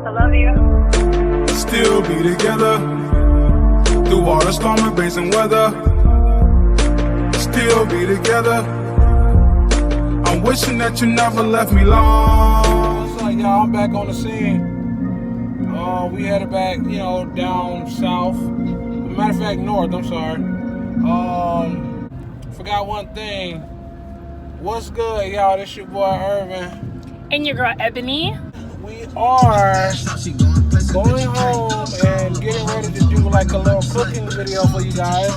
I love you. Still be together through all the storm and bracing weather. Still be together. I'm wishing that you never left me long. It's like, y'all, I'm back on the scene. We headed back, you know, down south. Matter of fact, north, I'm sorry. Forgot one thing. What's good, y'all? This your boy Urban. And your girl Ebony. We are going home and getting ready to do like a little cooking video for you guys.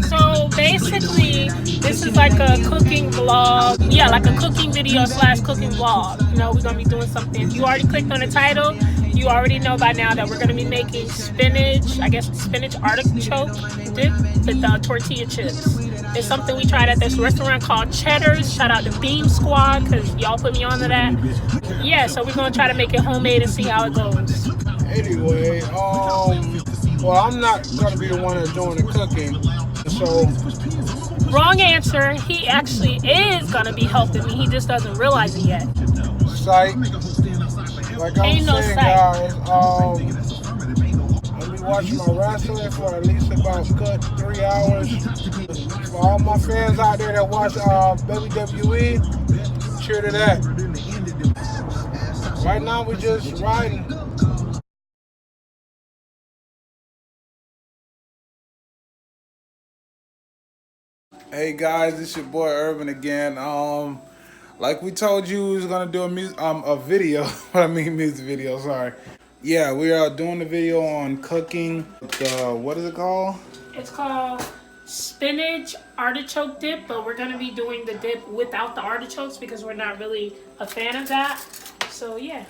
So basically, this is like a cooking vlog. Yeah, like a cooking video slash cooking vlog. You know, we're gonna be doing something. If you already clicked on the title, you already know by now that we're gonna be making spinach, I guess spinach artichoke dip with tortilla chips. It's something we tried at this restaurant called Cheddar's. Shout out to Beam Squad, because y'all put me onto that. Yeah, so we're gonna try to make it homemade and see how it goes. Anyway, well, I'm not gonna be the one that's doing the cooking, so. Wrong answer. He actually is gonna be helping me. He just doesn't realize it yet. Psych. Like I'm Ain't no saying, sight. guys, I'll be watching my wrestling for at least about good 3 hours. For all my fans out there that watch WWE, cheer to that. Right now, we're just riding. Hey guys, it's your boy Urban again. Like we told you, we was gonna do a video. Music video. Sorry. Yeah, we are doing the video on cooking. What is it called? It's called spinach artichoke dip, but we're gonna be doing the dip without the artichokes because we're not really a fan of that. So yeah.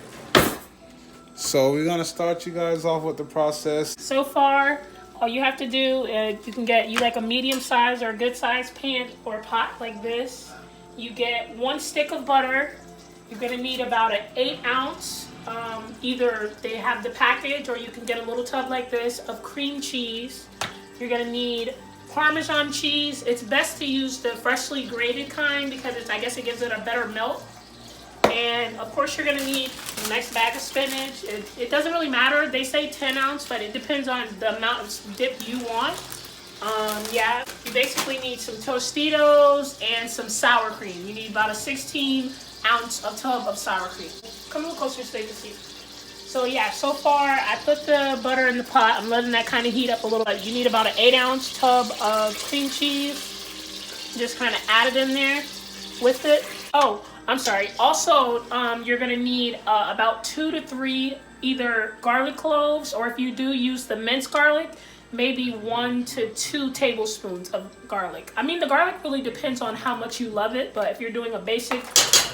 So we're gonna start you guys off with the process. So far, all you have to do, you can get like a medium size or a good size pan or pot like this. You get 1 stick of butter. You're gonna need about an 8-ounce. Either they have the package or you can get a little tub like this of cream cheese. You're gonna need Parmesan cheese. It's best to use the freshly grated kind because I guess it gives it a better melt. And of course you're gonna need a nice bag of spinach. It doesn't really matter. They say 10 ounce, but it depends on the amount of dip you want. Yeah, you basically need some Tostitos and some sour cream. You need about a 16-ounce tub of sour cream. Come a little closer so you can see. So yeah, so far I put the butter in the pot. I'm letting that kind of heat up a little bit. You need about an 8-ounce tub of cream cheese. Just kind of add it in there with it. Oh, I'm sorry. Also, you're gonna need about 2 to 3 either garlic cloves, or if you do use the minced garlic, maybe 1 to 2 tablespoons of garlic. I mean, the garlic really depends on how much you love it, but if you're doing a basic,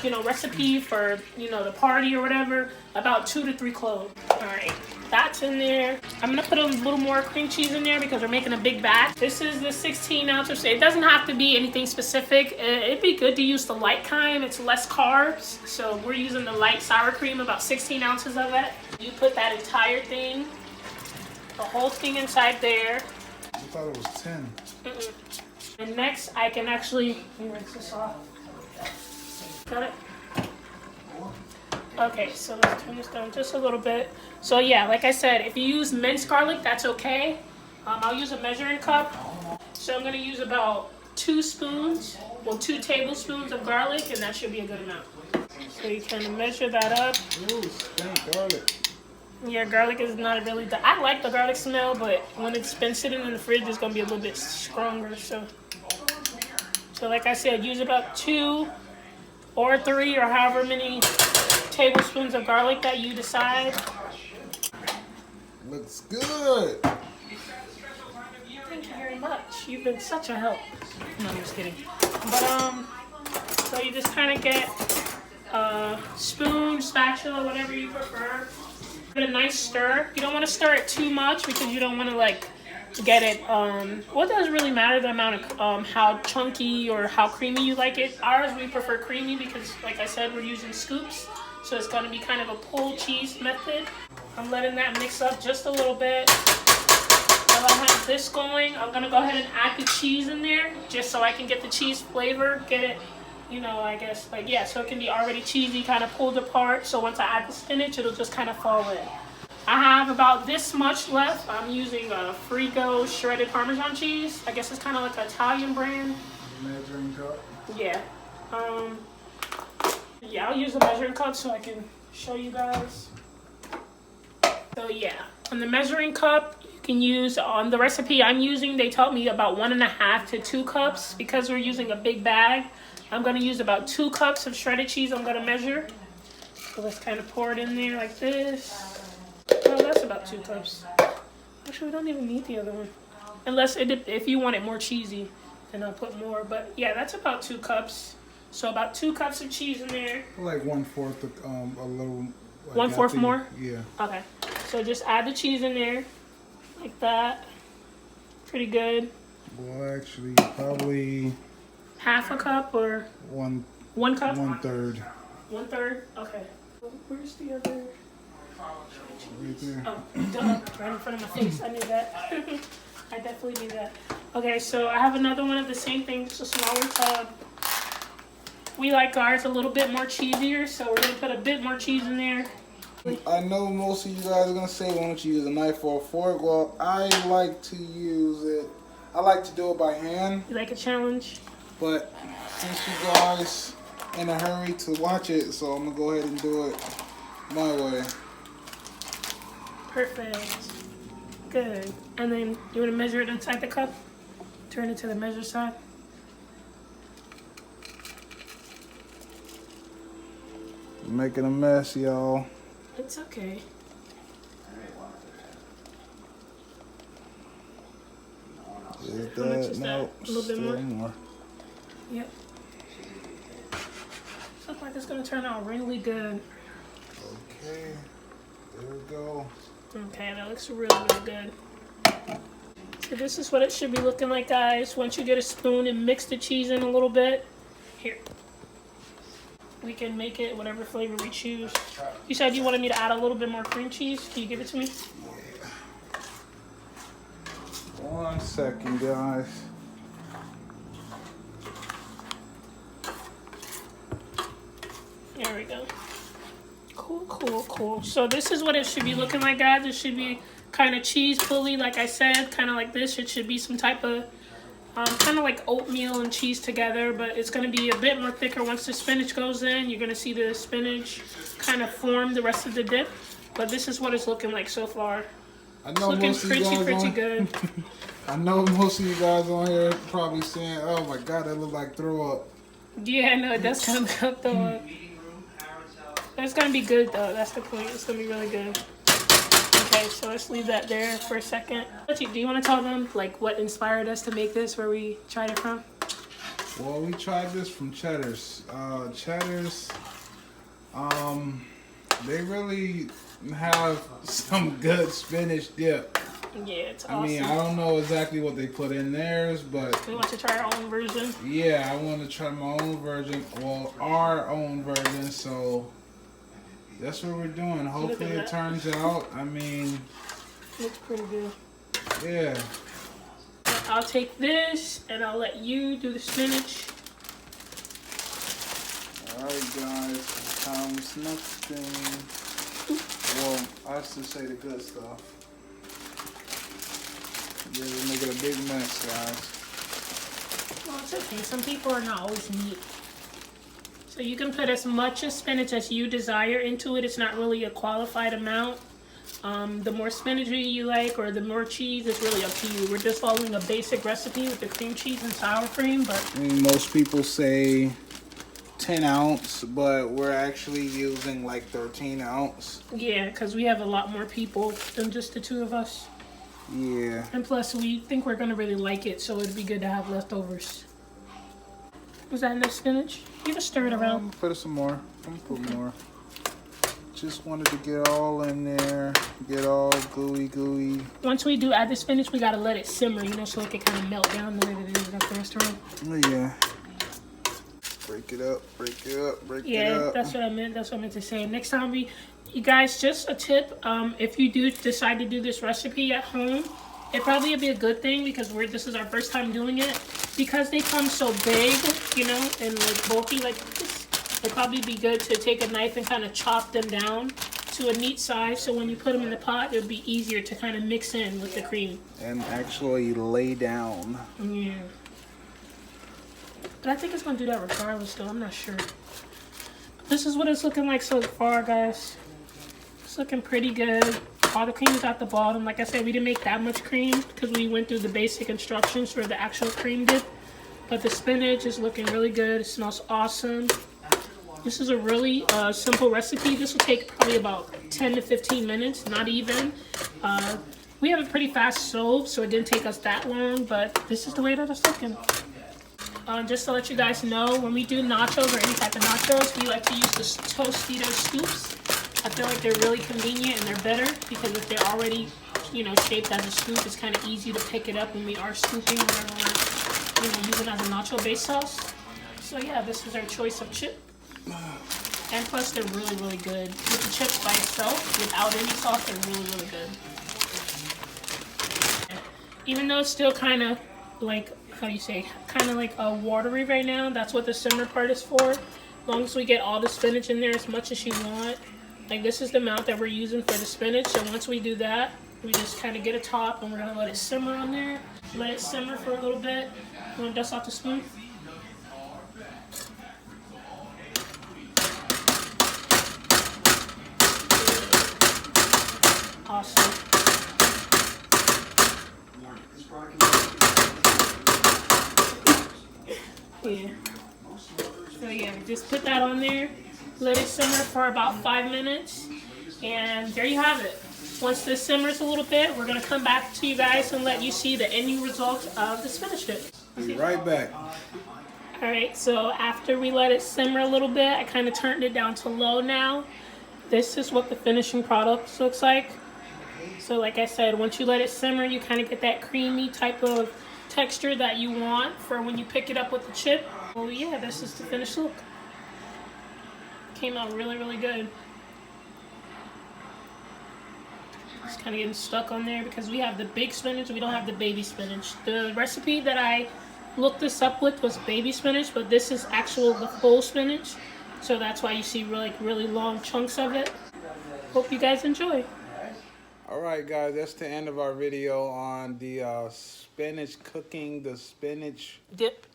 you know, recipe for, you know, the party or whatever, about 2 to 3 cloves. All right, that's in there. I'm gonna put a little more cream cheese in there because we're making a big batch. This is the 16 ounce or so. It doesn't have to be anything specific. It'd be good to use the light kind. It's less carbs. So we're using the light sour cream, about 16 ounces of it. You put that entire thing, the whole thing inside there. I thought it was 10. And next I can actually rinse this off. Got it? Okay, so let's turn this down just a little bit. So yeah, like I said, if you use minced garlic, that's okay. I'll use a measuring cup. So I'm gonna use about 2 tablespoons of garlic, and that should be a good amount. So you kind of measure that up. Ooh, stink garlic. Yeah, garlic is not really I like the garlic smell, but when it's been sitting in the fridge, it's gonna be a little bit stronger. So like I said, use about 2 or 3 or however many tablespoons of garlic that you decide. Looks good. Thank you very much. You've been such a help. No, I'm just kidding. But so you just kind of get a spoon, spatula, whatever you prefer. Give it a nice stir. You don't want to stir it too much because you don't want to like get it. What doesn't really matter the amount of how chunky or how creamy you like it. Ours we prefer creamy because, like I said, we're using scoops, so it's going to be kind of a pull cheese method. I'm letting that mix up just a little bit. While I have this going, I'm going to go ahead and add the cheese in there just so I can get the cheese flavor, get it you know, I guess, like, yeah, so it can be already cheesy, kind of pulled apart. So once I add the spinach, it'll just kind of fall in. I have about this much left. I'm using a Frigo shredded Parmesan cheese. I guess it's kind of like an Italian brand. Measuring cup. Yeah. Yeah, I'll use a measuring cup so I can show you guys. So yeah, on the measuring cup, you can use, on the recipe I'm using, they taught me about 1.5 to 2 cups. Because we're using a big bag, I'm gonna use about 2 cups of shredded cheese I'm gonna measure. So let's kind of pour it in there like this. Oh, that's about 2 cups. Actually, we don't even need the other one. Unless, if you want it more cheesy, then I'll put more. But yeah, that's about 2 cups. So about 2 cups of cheese in there. Like 1/4, a little. Like 1/4 more? Yeah. Okay. So just add the cheese in there, like that. Pretty good. Well, actually, probably Half a cup or 1 cup? 1/3. 1/3? Okay. Where's the other? Right there. Oh, duh. Right in front of my face. I knew that. I definitely knew that. Okay, so I have another one of the same thing, just a smaller tub. We like ours a little bit more cheesier, so we're going to put a bit more cheese in there. I know most of you guys are going to say, why don't you use a knife or a fork? Well, I like to use it. I like to do it by hand. You like a challenge? But since you guys in a hurry to watch it, so I'm going to go ahead and do it my way. Perfect. Good. And then you want to measure it inside the cup? Turn it to the measure side. Making a mess, y'all. It's okay. Is How much that? is No, that? A little bit still more? Yep. Looks like it's gonna turn out really good. Okay, there we go. Okay, that looks really, really good. So this is what it should be looking like, guys. Once you get a spoon and mix the cheese in a little bit. Here. We can make it whatever flavor we choose. You said you wanted me to add a little bit more cream cheese. Can you give it to me? Yeah. 1 second, guys. There we go. Cool, cool, cool. So this is what it should be looking like, guys. It should be kind of cheese pulley, like I said, kind of like this. It should be some type of kind of like oatmeal and cheese together, but it's going to be a bit more thicker once the spinach goes in. You're going to see the spinach kind of form the rest of the dip, but this is what it's looking like so far. I know It's looking pretty good. I know most of you guys on here probably saying, "Oh my God, that looks like throw up." Yeah, no, it does kind of throw up. But it's going to be good though. That's the point. It's going to be really good. Okay, so let's leave that there for a second. Do you want to tell them like what inspired us to make this, where we tried it from? Well, we tried this from Cheddar's. Cheddar's, they really have some good spinach dip. Yeah, it's awesome. I mean, I don't know exactly what they put in theirs, but we want to try our own version. Yeah, I want to try my own version. Well, our own version. So that's what we're doing. Hopefully it turns out. I mean, looks pretty good. Yeah. I'll take this and I'll let you do the spinach. Alright guys, comes next thing. Well, I should say the good stuff. Yeah, we're making a big mess, guys. Well, it's okay. Some people are not always neat. So you can put as much of spinach as you desire into it. It's not really a qualified amount. The more spinach you like or the more cheese, it's really up to you. We're just following a basic recipe with the cream cheese and sour cream, but I mean, most people say 10 ounce, but we're actually using like 13 ounce. Yeah, because we have a lot more people than just the two of us. Yeah. And plus, we think we're going to really like it, so it'd be good to have leftovers. Was that enough spinach? You can stir it around. Put some more. I'm gonna put more. Just wanted to get all in there, get all gooey. Once we do add the spinach, we got to let it simmer, you know, so it can kind of melt down the way that it is at the restaurant. Yeah. Break it up, break it up, break it up. Yeah, that's what I meant. That's what I meant to say. Next time you guys, just a tip, if you do decide to do this recipe at home, It'd probably be a good thing because this is our first time doing it. Because they come so big, you know, and like bulky like this, it'd probably be good to take a knife and kind of chop them down to a neat size, so when you put them in the pot, it would be easier to kind of mix in with the cream. And actually lay down. Yeah. But I think it's going to do that regardless, though. I'm not sure. This is what it's looking like so far, guys. It's looking pretty good. All the cream is at the bottom. Like I said, we didn't make that much cream because we went through the basic instructions for the actual cream dip. But the spinach is looking really good. It smells awesome. This is a really simple recipe. This will take probably about 10 to 15 minutes, not even. We have a pretty fast stove, so it didn't take us that long, but this is the way that it's looking. Just to let you guys know, when we do nachos or any type of nachos, we like to use the Tostitos scoops. I feel like they're really convenient and they're better because if they're already, you know, shaped as a scoop, it's kind of easy to pick it up when we are scooping whatever we're, you know, using as a nacho base sauce. So yeah, this is our choice of chip. And plus they're really, really good. With the chips by itself, without any sauce, they're really, really good. Even though it's still kind of like, how do you say, kind of like watery right now, that's what the simmer part is for. As long as we get all the spinach in there as much as you want. Like this is the amount that we're using for the spinach. So once we do that, we just kind of get a top and we're going to let it simmer on there. Let it simmer for a little bit. You want to dust off the spoon? Awesome. Yeah. So yeah, just put that on there. Let it simmer for about 5 minutes. And there you have it. Once this simmers a little bit, we're going to come back to you guys and let you see the ending result of the spinach dip. Be right back. Alright, so after we let it simmer a little bit, I kind of turned it down to low now. This is what the finishing product looks like. So like I said, once you let it simmer, you kind of get that creamy type of texture that you want for when you pick it up with the chip. Well, yeah, this is the finished look. Came out really, really good. It's kind of getting stuck on there because we have the big spinach, we don't have the baby spinach. The recipe that I looked this up with was baby spinach, but this is the full spinach. So that's why you see really long chunks of it. Hope you guys enjoy. Alright guys, that's the end of our video on the spinach cooking, the spinach Dip.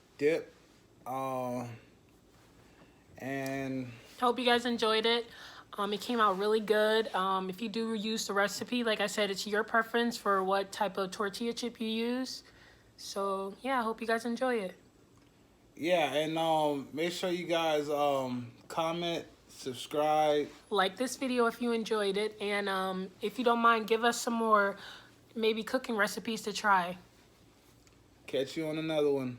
And Hope you guys enjoyed it. It came out really good. If you do use the recipe, like I said, it's your preference for what type of tortilla chip you use. So yeah, I hope you guys enjoy it. Yeah, and make sure you guys comment, subscribe, like this video if you enjoyed it, and if you don't mind, give us some more maybe cooking recipes to try. catch you on another one.